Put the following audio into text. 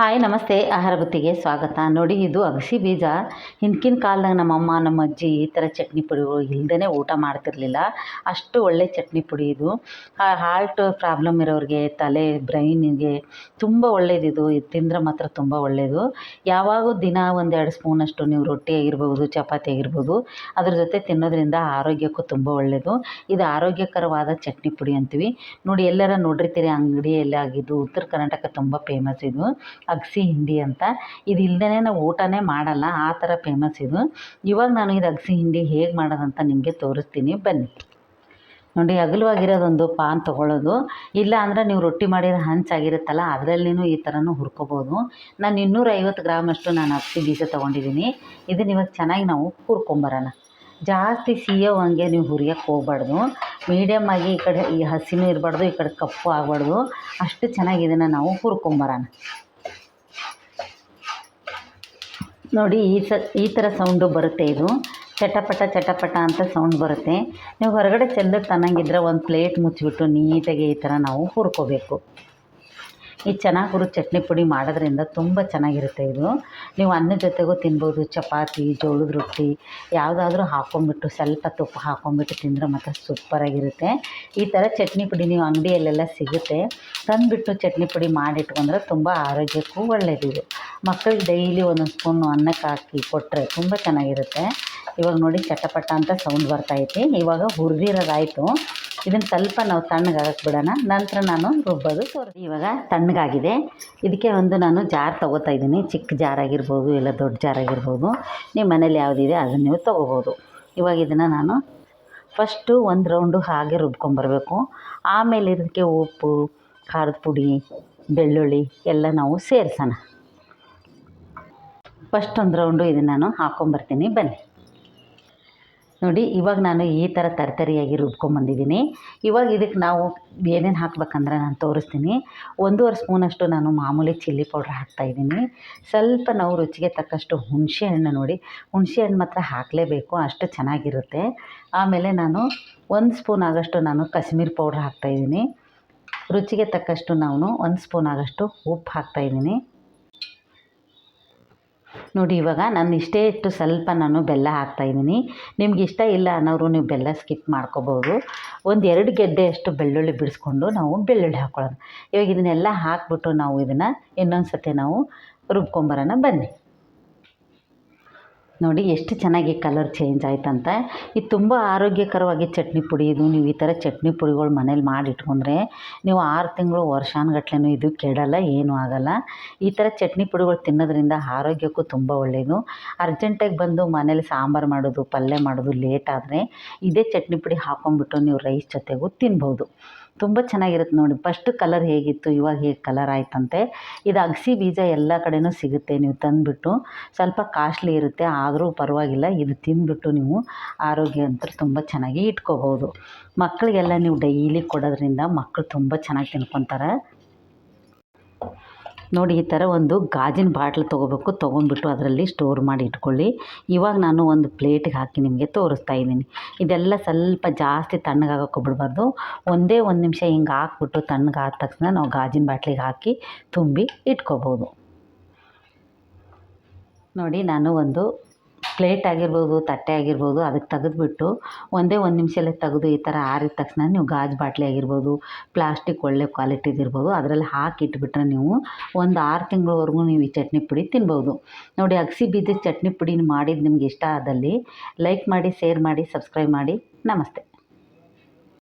Hi ನಮಸ್ತೆ. ಆಹಾರ ಬುತ್ತಿಗೆ ಸ್ವಾಗತ. ನೋಡಿ, ಇದು ಅಗಸೆ ಬೀಜ. ಹಿಂದಿನ ಕಾಲದಾಗ ನಮ್ಮಮ್ಮ ನಮ್ಮ ಅಜ್ಜಿ ಈ ಥರ ಚಟ್ನಿ ಪುಡಿಗಳು ಇಲ್ಲದೇ ಊಟ ಮಾಡ್ತಿರ್ಲಿಲ್ಲ. ಅಷ್ಟು ಒಳ್ಳೆ ಚಟ್ನಿ ಪುಡಿ ಇದು. ಹಾರ್ಟ್ ಪ್ರಾಬ್ಲಮ್ ಇರೋರಿಗೆ, ತಲೆ ಬ್ರೈನಿಗೆ ತುಂಬ ಒಳ್ಳೇದಿದು. ಇದು ತಿಂದರೆ ಮಾತ್ರ ತುಂಬ ಒಳ್ಳೆಯದು. ಯಾವಾಗೂ ದಿನ 1-2 ಸ್ಪೂನಷ್ಟು ನೀವು ರೊಟ್ಟಿ ಆಗಿರ್ಬೋದು, ಚಪಾತಿ ಆಗಿರ್ಬೋದು, ಅದ್ರ ಜೊತೆ ತಿನ್ನೋದ್ರಿಂದ ಆರೋಗ್ಯಕ್ಕೂ ತುಂಬ ಒಳ್ಳೆಯದು. ಇದು ಆರೋಗ್ಯಕರವಾದ ಚಟ್ನಿ ಪುಡಿ ಅಂತೀವಿ. ನೋಡಿ, ಎಲ್ಲರ ನೋಡಿರ್ತೀರಿ ಅಂಗಡಿಯಲ್ಲಿ ಆಗಿದ್ದು. ಉತ್ತರ ಕರ್ನಾಟಕ ತುಂಬ ಫೇಮಸ್ ಇದು ಅಗಸೆ ಹಿಂಡಿ ಅಂತ. ಇದು ಇಲ್ಲದೇ ನಾವು ಊಟನೇ ಮಾಡಲ್ಲ, ಆ ಥರ ಫೇಮಸ್ ಇದು. ಇವಾಗ ನಾನು ಇದು ಅಗಸೆ ಹಿಂಡಿ ಹೇಗೆ ಮಾಡೋದಂತ ನಿಮಗೆ ತೋರಿಸ್ತೀನಿ, ಬನ್ನಿ. ನೋಡಿ, ಅಗಲವಾಗಿರೋದೊಂದು ಪಾನ್ ತೊಗೊಳ್ಳೋದು. ಇಲ್ಲ ಅಂದರೆ ನೀವು ರೊಟ್ಟಿ ಮಾಡಿದ ಹಂಚಾಗಿರುತ್ತಲ್ಲ, ಅದರಲ್ಲಿನೂ ಈ ಥರನೂ ಹುರ್ಕೋಬೋದು. ನಾನು 250 ಗ್ರಾಮಷ್ಟು ಅಗಸೆ ಬೀಜ ತೊಗೊಂಡಿದ್ದೀನಿ. ಇದನ್ನು ಇವಾಗ ಚೆನ್ನಾಗಿ ನಾವು ಹುರ್ಕೊಂಬರೋಣ. ಜಾಸ್ತಿ ಸಿಯೋವಂಗೆ ನೀವು ಹುರಿಯೋಕ್ಕೆ ಹೋಗ್ಬಾರ್ದು. ಮೀಡಿಯಮ್ ಆಗಿ ಈ ಕಡೆ ಈ ಹಸಿನೂ ಇರಬಾರ್ದು, ಈ ಕಡೆ ಕಪ್ಪು ಆಗಬಾರ್ದು. ಅಷ್ಟು ಚೆನ್ನಾಗಿ ಇದನ್ನು ನಾವು ಹುರ್ಕೊಂಬರೋಣ. ನೋಡಿ, ಈ ಥರ ಸೌಂಡು ಬರುತ್ತೆ. ಇದು ಚಟಪಟ ಚಟಪಟ ಅಂತ ಸೌಂಡ್ ಬರುತ್ತೆ. ನೀವು ಹೊರಗಡೆ ಚೆಲ್ಲಕ್ಕೆ ತನ್ನಂಗಿದ್ರೆ ಒಂದು ಪ್ಲೇಟ್ ಮುಚ್ಚಿಬಿಟ್ಟು ನೀಟಾಗಿ ಈ ಥರ ನಾವು ಹುರ್ಕೋಬೇಕು. ಈ ಚೆನ್ನಾಗಿ ಹುರಿದ ಚಟ್ನಿ ಪುಡಿ ಮಾಡೋದ್ರಿಂದ ತುಂಬ ಚೆನ್ನಾಗಿರುತ್ತೆ. ಇದು ನೀವು ಅನ್ನದ ಜೊತೆಗೂ ತಿನ್ಬೋದು. ಚಪಾತಿ, ಜೋಳದ ರೊಟ್ಟಿ ಯಾವುದಾದ್ರೂ ಹಾಕ್ಕೊಂಬಿಟ್ಟು ಸ್ವಲ್ಪ ತುಪ್ಪ ಹಾಕ್ಕೊಂಬಿಟ್ಟು ತಿಂದರೆ ಮಾತ್ರ ಸೂಪರಾಗಿರುತ್ತೆ. ಈ ಥರ ಚಟ್ನಿ ಪುಡಿ ನೀವು ಅಂಗಡಿಯಲ್ಲೆಲ್ಲ ಸಿಗುತ್ತೆ. ತಂದುಬಿಟ್ಟು ಚಟ್ನಿ ಪುಡಿ ಮಾಡಿಟ್ಕೊಂಡ್ರೆ ತುಂಬ ಆರೋಗ್ಯಕ್ಕೂ ಒಳ್ಳೆಯದಿದೆ. ಮಕ್ಕಳಿಗೆ ಡೈಲಿ ಒಂದೊಂದು ಸ್ಪೂನು ಅನ್ನಕ್ಕೆ ಹಾಕಿ ಕೊಟ್ಟರೆ ತುಂಬ ಚೆನ್ನಾಗಿರುತ್ತೆ. ಇವಾಗ ನೋಡಿ, ಚಟಪಟ ಅಂತ ಸೌಂಡ್ ಬರ್ತೈತಿ. ಇವಾಗ ಹುರಿದಿರೋದಾಯಿತು. ಇದನ್ನು ಸ್ವಲ್ಪ ನಾವು ತಣ್ಣಗಾಗಕ್ಕೆ ಬಿಡೋಣ. ನಂತರ ನಾನು ರುಬ್ಬೋದು ಇವಾಗ ತಣ್ಣಗಾಗಿದೆ. ಇದಕ್ಕೆ ನಾನು ಜಾರ್ ತೊಗೋತಾ ಇದ್ದೀನಿ. ಚಿಕ್ಕ ಜಾರ್ ಆಗಿರ್ಬೋದು, ಇಲ್ಲ ದೊಡ್ಡ ಜಾರ್ ಆಗಿರ್ಬೋದು. ನಿಮ್ಮ ಮನೇಲಿ ಯಾವುದಿದೆ ಅದನ್ನು ನೀವು ತೊಗೋಬೋದು. ಇವಾಗ ಇದನ್ನು ನಾನು ಫಸ್ಟು ಒಂದು ರೌಂಡು ಹಾಗೆ ರುಬ್ಕೊಂಬರ್ಬೇಕು. ಆಮೇಲೆ ಇದಕ್ಕೆ ಉಪ್ಪು, ಖಾರದ ಪುಡಿ, ಬೆಳ್ಳುಳ್ಳಿ ಎಲ್ಲ ನಾವು ಸೇರಿಸೋಣ. ಫಸ್ಟ್ ಒಂದು ರೌಂಡು ಇದನ್ನು ನಾನು ಹಾಕ್ಕೊಂಬರ್ತೀನಿ, ಬನ್ನಿ. ನೋಡಿ, ಇವಾಗ ನಾನು ಈ ಥರ ತರಿಯಾಗಿ ರುಬ್ಕೊಂಬಂದಿದ್ದೀನಿ. ಇವಾಗ ಇದಕ್ಕೆ ನಾವು ಏನೇನು ಹಾಕ್ಬೇಕಂದ್ರೆ ನಾನು ತೋರಿಸ್ತೀನಿ. 1.5 ಸ್ಪೂನಷ್ಟು ನಾನು ಮಾಮೂಲಿ ಚಿಲ್ಲಿ ಪೌಡ್ರ್ ಹಾಕ್ತಾಯಿದ್ದೀನಿ. ಸ್ವಲ್ಪ ನಾವು ರುಚಿಗೆ ತಕ್ಕಷ್ಟು ಹುಣಸೆ ಹಣ್ಣು, ನೋಡಿ ಹುಣಸೆ ಹಣ್ಣು ಮಾತ್ರ ಹಾಕಲೇಬೇಕು, ಅಷ್ಟು ಚೆನ್ನಾಗಿರುತ್ತೆ. ಆಮೇಲೆ ನಾನು 1 ಸ್ಪೂನ್ ಆಗೋಷ್ಟು ನಾನು ಕಾಶ್ಮೀರಿ ಪೌಡ್ರ್ ಹಾಕ್ತಾಯಿದ್ದೀನಿ. ರುಚಿಗೆ ತಕ್ಕಷ್ಟು ನಾನು 1 ಸ್ಪೂನ್ ಆಗೋಷ್ಟು ಉಪ್ಪು ಹಾಕ್ತಾಯಿದ್ದೀನಿ. ನೋಡಿ, ಇವಾಗ ನಾನು ಇಷ್ಟೇ ಇಟ್ಟು ಸ್ವಲ್ಪ ನಾನು ಬೆಲ್ಲ ಹಾಕ್ತಾಯಿದ್ದೀನಿ. ನಿಮ್ಗೆ ಇಷ್ಟ ಇಲ್ಲ ಅನ್ನೋರು ನೀವು ಬೆಲ್ಲ ಸ್ಕಿಪ್ ಮಾಡ್ಕೋಬೋದು. 1-2 ಗೆಡ್ಡೆಯಷ್ಟು ಬೆಳ್ಳುಳ್ಳಿ ಬಿಡಿಸ್ಕೊಂಡು ನಾವು ಬೆಳ್ಳುಳ್ಳಿ ಹಾಕ್ಕೊಳ್ಳೋಣ. ಇವಾಗ ಇದನ್ನೆಲ್ಲ ಹಾಕ್ಬಿಟ್ಟು ನಾವು ಇದನ್ನು ಇನ್ನೊಂದು ಸತಿ ನಾವು ರುಬ್ಕೊಂಬರೋಣ, ಬನ್ನಿ. ನೋಡಿ, ಎಷ್ಟು ಚೆನ್ನಾಗಿ ಕಲರ್ ಚೇಂಜ್ ಆಯ್ತಂತ. ಇದು ತುಂಬ ಆರೋಗ್ಯಕರವಾಗಿ ಚಟ್ನಿ ಪುಡಿ. ಇದು ನೀವು ಈ ಥರ ಚಟ್ನಿ ಪುಡಿಗಳು ಮನೇಲಿ ಮಾಡಿ ಇಟ್ಕೊಂಡ್ರೆ ನೀವು 6 ತಿಂಗಳು ವರ್ಷಾನುಗಟ್ಲೆನೂ ಇದು ಕೆಡಲ್ಲ, ಏನೂ ಆಗೋಲ್ಲ. ಈ ಥರ ಚಟ್ನಿ ಪುಡಿಗಳು ತಿನ್ನೋದ್ರಿಂದ ಆರೋಗ್ಯಕ್ಕೂ ತುಂಬ ಒಳ್ಳೆಯದು. ಅರ್ಜೆಂಟಾಗಿ ಬಂದು ಮನೇಲಿ ಸಾಂಬಾರು ಮಾಡೋದು, ಪಲ್ಯ ಮಾಡೋದು ಲೇಟ್ ಆದರೆ ಇದೇ ಚಟ್ನಿ ಪುಡಿ ಹಾಕ್ಕೊಂಬಿಟ್ಟು ನೀವು ರೈಸ್ ಜೊತೆಗೂ ತಿನ್ಬೋದು. ತುಂಬ ಚೆನ್ನಾಗಿರುತ್ತೆ. ನೋಡಿ, ಫಸ್ಟ್ ಕಲರ್ ಹೇಗಿತ್ತು, ಇವಾಗ ಹೇಗೆ ಕಲರ್ ಆಯ್ತಂತೆ. ಇದು ಅಗಸೆ ಬೀಜ ಎಲ್ಲ ಕಡೆಯೂ ಸಿಗುತ್ತೆ. ನೀವು ತಂದುಬಿಟ್ಟು ಸ್ವಲ್ಪ ಕಾಸ್ಟ್ಲಿ ಇರುತ್ತೆ, ಆದರೂ ಪರವಾಗಿಲ್ಲ. ಇದು ತಿಂದುಬಿಟ್ಟು ನೀವು ಆರೋಗ್ಯ ಅಂತ ತುಂಬ ಚೆನ್ನಾಗಿ ಇಟ್ಕೋಬೋದು. ಮಕ್ಕಳಿಗೆಲ್ಲ ನೀವು ಡೈಲಿ ಕೊಡೋದ್ರಿಂದ ಮಕ್ಕಳು ತುಂಬ ಚೆನ್ನಾಗಿ ತಿನ್ಕೊತಾರೆ. ನೋಡಿ, ಈ ಥರ ಒಂದು ಗಾಜಿನ ಬಾಟ್ಲು ತೊಗೋಬೇಕು. ತೊಗೊಂಡ್ಬಿಟ್ಟು ಅದರಲ್ಲಿ ಸ್ಟೋರ್ ಮಾಡಿ ಇಟ್ಕೊಳ್ಳಿ. ಇವಾಗ ನಾನು ಒಂದು ಪ್ಲೇಟಿಗೆ ಹಾಕಿ ನಿಮಗೆ ತೋರಿಸ್ತಾ ಇದ್ದೀನಿ. ಇದೆಲ್ಲ ಸ್ವಲ್ಪ ಜಾಸ್ತಿ ತಣ್ಣಗಾಗೋಕ್ಕೆ ಬಿಡಬಾರ್ದು. ಒಂದೇ 1 ನಿಮಿಷ ಹಿಂಗೆ ಹಾಕ್ಬಿಟ್ಟು ತಣ್ಣಗಾದ ತಕ್ಷಣ ನಾವು ಗಾಜಿನ ಬಾಟ್ಲಿಗೆ ಹಾಕಿ ತುಂಬಿ ಇಟ್ಕೋಬೋದು. ನೋಡಿ, ನಾನು ಒಂದು ಪ್ಲೇಟ್ ಆಗಿರ್ಬೋದು, ತಟ್ಟೆ ಆಗಿರ್ಬೋದು, ಅದಕ್ಕೆ ತೆಗೆದುಬಿಟ್ಟು ಒಂದೇ 1 ನಿಮಿಷಲ್ಲೇ ತೆಗೆದು ಈ ಥರ ಆರಿದ ತಕ್ಷಣ ನೀವು ಗಾಜು ಬಾಟ್ಲಿ ಆಗಿರ್ಬೋದು, ಪ್ಲಾಸ್ಟಿಕ್ ಒಳ್ಳೆ ಕ್ವಾಲಿಟಿದಿರ್ಬೋದು, ಅದರಲ್ಲಿ ಹಾಕಿಟ್ಬಿಟ್ರೆ ನೀವು ಒಂದು 6 ತಿಂಗಳವರೆಗೂ ನೀವು ಈ ಚಟ್ನಿ ಪುಡಿ ತಿನ್ಬೋದು. ನೋಡಿ, ಅಗಸೆ ಬೀಜದ ಚಟ್ನಿ ಪುಡಿ ಮಾಡಿದ್ದು ನಿಮ್ಗೆ ಇಷ್ಟ ಆದಲ್ಲಿ ಲೈಕ್ ಮಾಡಿ, ಶೇರ್ ಮಾಡಿ, ಸಬ್ಸ್ಕ್ರೈಬ್ ಮಾಡಿ. ನಮಸ್ತೆ.